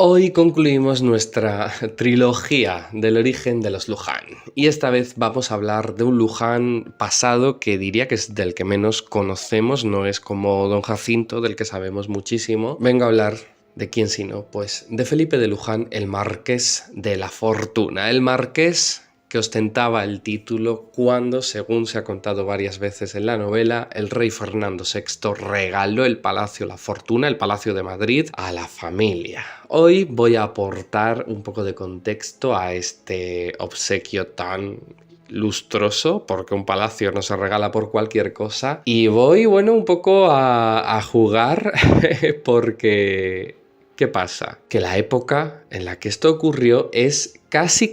Hoy concluimos nuestra trilogía del origen de los Luján y esta vez vamos a hablar de un Luján pasado que diría que es del que menos conocemos, no es como Don Jacinto del que sabemos muchísimo. Vengo a hablar de quién sino, pues de Felipe de Luján, el Marqués de la Fortuna, el marqués que ostentaba el título cuando, según se ha contado varias veces en la novela, el rey Fernando VI regaló el Palacio La Fortuna, el Palacio de Madrid, a la familia. Hoy voy a aportar un poco de contexto a este obsequio tan lustroso, porque un palacio no se regala por cualquier cosa, y voy, bueno, un poco a jugar porque... ¿Qué pasa? Que la época en la que esto ocurrió es casi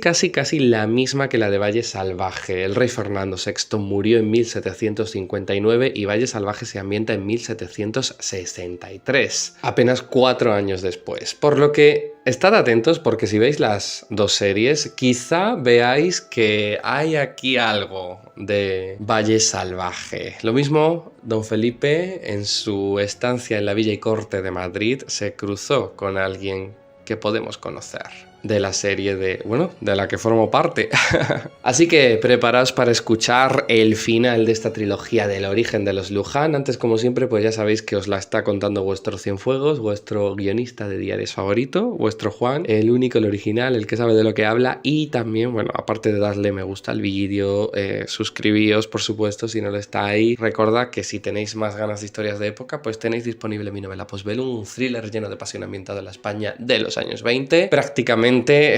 la misma que la de Valle Salvaje. El rey Fernando VI murió en 1759 y Valle Salvaje se ambienta en 1763, apenas 4 años después. Por lo que estad atentos porque si veis las dos series, quizá veáis que hay aquí algo de Valle Salvaje. Lo mismo, don Felipe, en su estancia en la Villa y Corte de Madrid, se cruzó con alguien que podemos conocer de la serie de la que formo parte. Así que preparaos para escuchar el final de esta trilogía del origen de los Luján. Antes, como siempre, pues ya sabéis que os la está contando vuestro Cienfuegos, vuestro guionista de diarios favorito, vuestro Juan, el único, el original, el que sabe de lo que habla. Y también, bueno, aparte de darle me gusta al vídeo, suscribíos, por supuesto, si no lo estáis. Recordad que si tenéis más ganas de historias de época, pues tenéis disponible mi novela Postbellum, un thriller lleno de pasión ambientado en la España de los años 20, prácticamente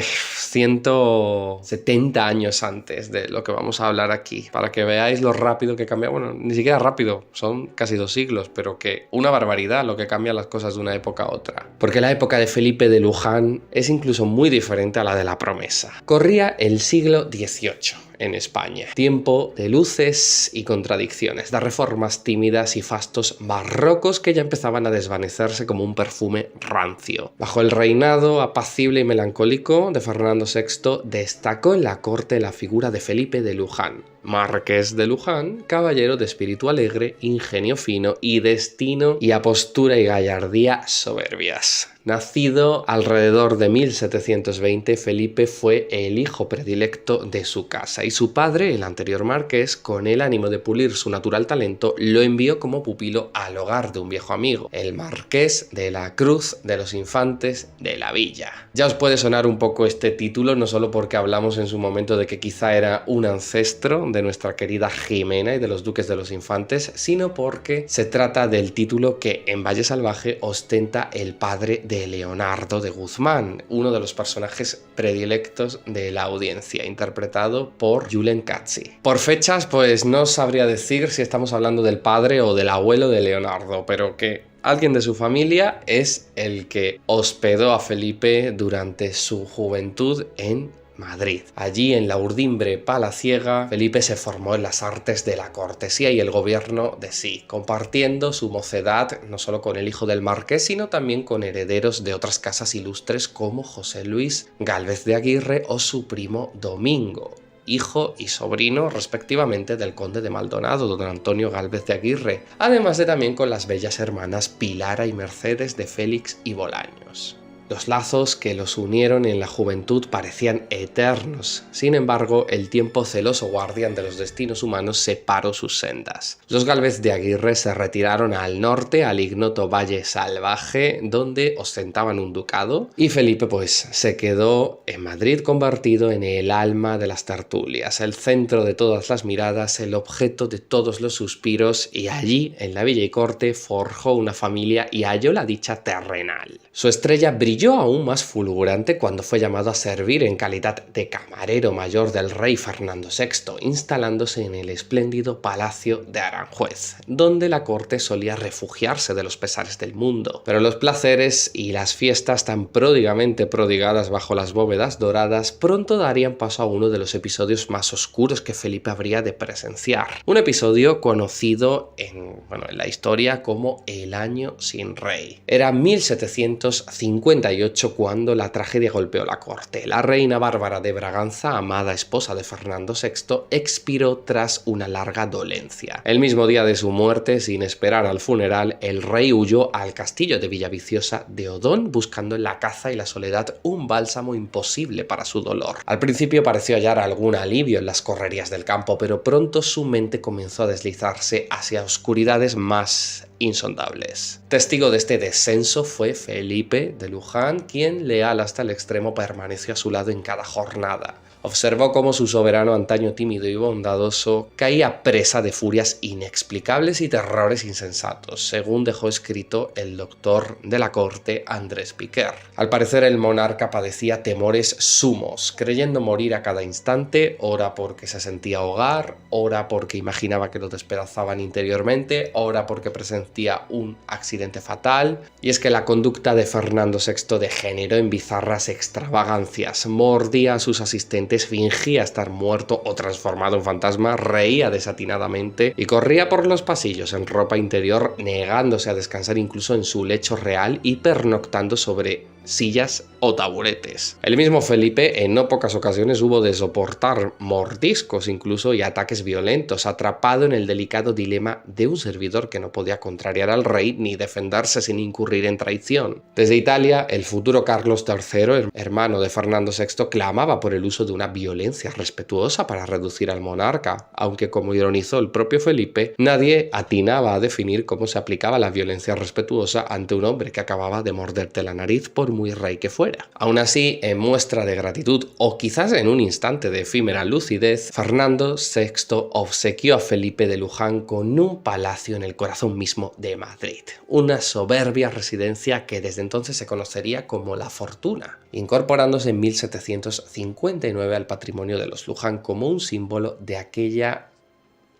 170 años antes de lo que vamos a hablar aquí, para que veáis lo rápido que cambia. Bueno, ni siquiera rápido, son casi 2 siglos, pero que una barbaridad lo que cambian las cosas de una época a otra. Porque la época de Felipe de Luján es incluso muy diferente a la de la promesa. Corría el siglo XVIII en España. Tiempo de luces y contradicciones, de reformas tímidas y fastos barrocos que ya empezaban a desvanecerse como un perfume rancio. Bajo el reinado apacible y melancólico de Fernando VI, destacó en la corte la figura de Felipe de Luján, Marqués de Luján, caballero de espíritu alegre, ingenio fino y destino y apostura y gallardía soberbias. Nacido alrededor de 1720, Felipe fue el hijo predilecto de su casa y su padre, el anterior marqués, con el ánimo de pulir su natural talento, lo envió como pupilo al hogar de un viejo amigo, el Marqués de la Cruz de los Infantes de la Villa. Ya os puede sonar un poco este título, no solo porque hablamos en su momento de que quizá era un ancestro de nuestra querida Jimena y de los duques de los Infantes, sino porque se trata del título que en Valle Salvaje ostenta el padre de Leonardo de Guzmán, uno de los personajes predilectos de la audiencia, interpretado por Julen Katzi. Por fechas, pues no sabría decir si estamos hablando del padre o del abuelo de Leonardo, pero que alguien de su familia es el que hospedó a Felipe durante su juventud en Madrid. Allí, en la urdimbre palaciega, Felipe se formó en las artes de la cortesía y el gobierno de sí, compartiendo su mocedad no solo con el hijo del marqués, sino también con herederos de otras casas ilustres como José Luis Gálvez de Aguirre o su primo Domingo, hijo y sobrino respectivamente del conde de Maldonado, don Antonio Gálvez de Aguirre, además de también con las bellas hermanas Pilara y Mercedes de Félix y Bolaños. Los lazos que los unieron en la juventud parecían eternos. Sin embargo, el tiempo celoso guardián de los destinos humanos separó sus sendas. Los Gálvez de Aguirre se retiraron al norte, al ignoto Valle Salvaje, donde ostentaban un ducado, y Felipe pues se quedó en Madrid convertido en el alma de las tertulias, el centro de todas las miradas, el objeto de todos los suspiros, y allí, en la Villa y Corte, forjó una familia y halló la dicha terrenal. Su estrella brilló aún más fulgurante cuando fue llamado a servir en calidad de camarero mayor del rey Fernando VI, instalándose en el espléndido Palacio de Aranjuez, donde la corte solía refugiarse de los pesares del mundo. Pero los placeres y las fiestas tan pródigamente prodigadas bajo las bóvedas doradas pronto darían paso a uno de los episodios más oscuros que Felipe habría de presenciar. Un episodio conocido en la historia como el Año sin Rey. Era 1751 1038 cuando la tragedia golpeó la corte. La reina Bárbara de Braganza, amada esposa de Fernando VI, expiró tras una larga dolencia. El mismo día de su muerte, sin esperar al funeral, el rey huyó al castillo de Villaviciosa de Odón, buscando en la caza y la soledad un bálsamo imposible para su dolor. Al principio pareció hallar algún alivio en las correrías del campo, pero pronto su mente comenzó a deslizarse hacia oscuridades más insondables. Testigo de este descenso fue Felipe de Luján, quien, leal hasta el extremo, permaneció a su lado en cada jornada. Observó cómo su soberano, antaño tímido y bondadoso, caía presa de furias inexplicables y terrores insensatos, según dejó escrito el doctor de la corte Andrés Piquer. Al parecer, el monarca padecía temores sumos, creyendo morir a cada instante, ora porque se sentía ahogar, ora porque imaginaba que lo despedazaban interiormente, ora porque presentía un accidente fatal. Y es que la conducta de Fernando VI degeneró en bizarras extravagancias, mordía a sus asistentes, fingía estar muerto o transformado en fantasma, reía desatinadamente y corría por los pasillos en ropa interior, negándose a descansar incluso en su lecho real y pernoctando sobre sillas o taburetes. El mismo Felipe en no pocas ocasiones hubo de soportar mordiscos incluso y ataques violentos, atrapado en el delicado dilema de un servidor que no podía contrariar al rey ni defenderse sin incurrir en traición. Desde Italia, el futuro Carlos III, hermano de Fernando VI, clamaba por el uso de una violencia respetuosa para reducir al monarca, aunque, como ironizó el propio Felipe, nadie atinaba a definir cómo se aplicaba la violencia respetuosa ante un hombre que acababa de morderte la nariz por muy rey que fuera. Aún así, en muestra de gratitud o quizás en un instante de efímera lucidez, Fernando VI obsequió a Felipe de Luján con un palacio en el corazón mismo de Madrid, una soberbia residencia que desde entonces se conocería como La Fortuna, incorporándose en 1759 al patrimonio de los Luján como un símbolo de aquella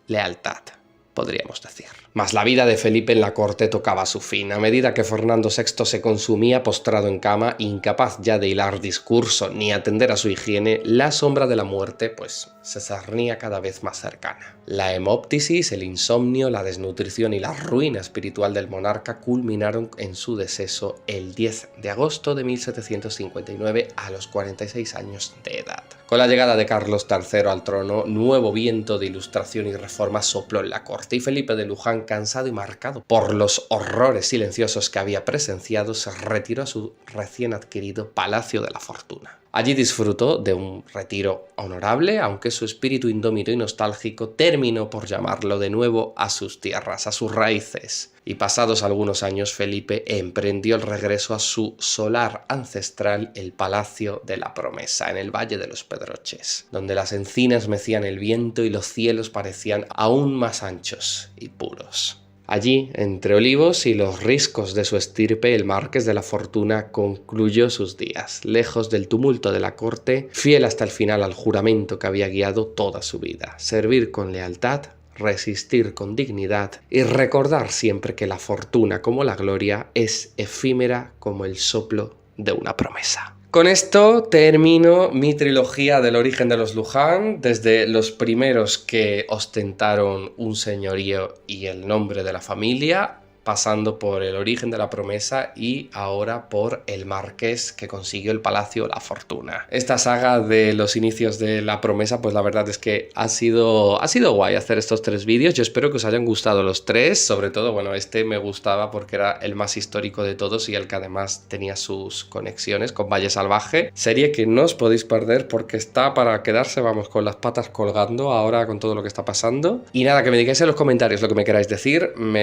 lealtad, podríamos decir. Mas la vida de Felipe en la corte tocaba su fin. A medida que Fernando VI se consumía postrado en cama, incapaz ya de hilar discurso ni atender a su higiene, la sombra de la muerte, pues, se cernía cada vez más cercana. La hemoptisis, el insomnio, la desnutrición y la ruina espiritual del monarca culminaron en su deceso el 10 de agosto de 1759 a los 46 años de edad. Con la llegada de Carlos III al trono, nuevo viento de ilustración y reforma sopló en la corte y Felipe de Luján, cansado y marcado por los horrores silenciosos que había presenciado, se retiró a su recién adquirido Palacio de la Fortuna. Allí disfrutó de un retiro honorable, aunque su espíritu indómito y nostálgico terminó por llamarlo de nuevo a sus tierras, a sus raíces. Y pasados algunos años, Felipe emprendió el regreso a su solar ancestral, el Palacio de la Promesa, en el Valle de los Pedroches, donde las encinas mecían el viento y los cielos parecían aún más anchos y puros. Allí, entre olivos y los riscos de su estirpe, el Marqués de la Fortuna concluyó sus días, lejos del tumulto de la corte, fiel hasta el final al juramento que había guiado toda su vida: servir con lealtad, resistir con dignidad y recordar siempre que la fortuna, como la gloria, es efímera como el soplo de una promesa. Con esto termino mi trilogía del origen de los Luján, desde los primeros que ostentaron un señorío y el nombre de la familia, pasando por el origen de la promesa y ahora por el marqués que consiguió el Palacio La Fortuna. Esta saga de los inicios de la promesa, pues la verdad es que ha sido guay hacer estos 3 vídeos. Yo espero que os hayan gustado los 3, sobre todo, bueno, este me gustaba porque era el más histórico de todos y el que además tenía sus conexiones con Valle Salvaje, serie que no os podéis perder porque está para quedarse, vamos, con las patas colgando ahora con todo lo que está pasando. Y nada, que me digáis en los comentarios lo que me queráis decir, me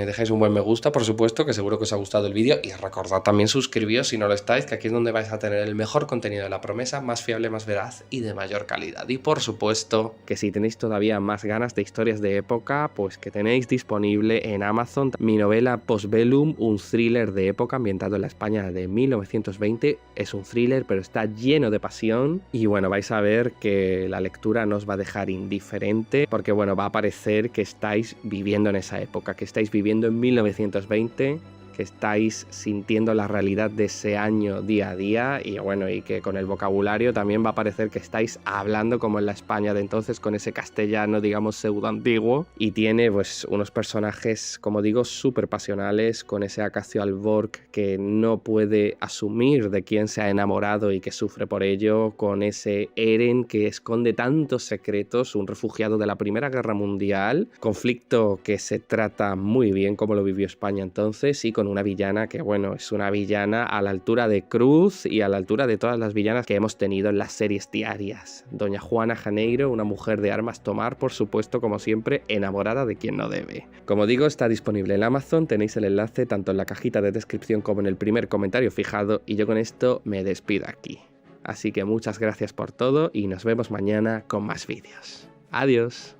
dejáis un buen me gusta, por supuesto, que seguro que os ha gustado el vídeo, y recordad también suscribiros si no lo estáis, que aquí es donde vais a tener el mejor contenido de la promesa, más fiable, más veraz y de mayor calidad. Y por supuesto, que si tenéis todavía más ganas de historias de época, pues que tenéis disponible en Amazon mi novela Postbellum, un thriller de época ambientado en la España de 1920. Es un thriller, pero está lleno de pasión, y bueno, vais a ver que la lectura no os va a dejar indiferente, porque bueno, va a parecer que estáis viviendo en esa época, que estáis viviendo en 1920, que estáis sintiendo la realidad de ese año día a día y bueno, y que con el vocabulario también va a parecer que estáis hablando como en la España de entonces, con ese castellano, digamos, pseudo antiguo, y tiene pues unos personajes, como digo, súper pasionales, con ese Acacio Alborg que no puede asumir de quién se ha enamorado y que sufre por ello, con ese Eren que esconde tantos secretos, un refugiado de la Primera Guerra Mundial, conflicto que se trata muy bien como lo vivió España entonces, y con una villana que, bueno, es una villana a la altura de Cruz y a la altura de todas las villanas que hemos tenido en las series diarias. Doña Juana Janeiro, una mujer de armas tomar, por supuesto, como siempre, enamorada de quien no debe. Como digo, está disponible en Amazon, tenéis el enlace tanto en la cajita de descripción como en el primer comentario fijado, y yo con esto me despido aquí. Así que muchas gracias por todo y nos vemos mañana con más vídeos. Adiós.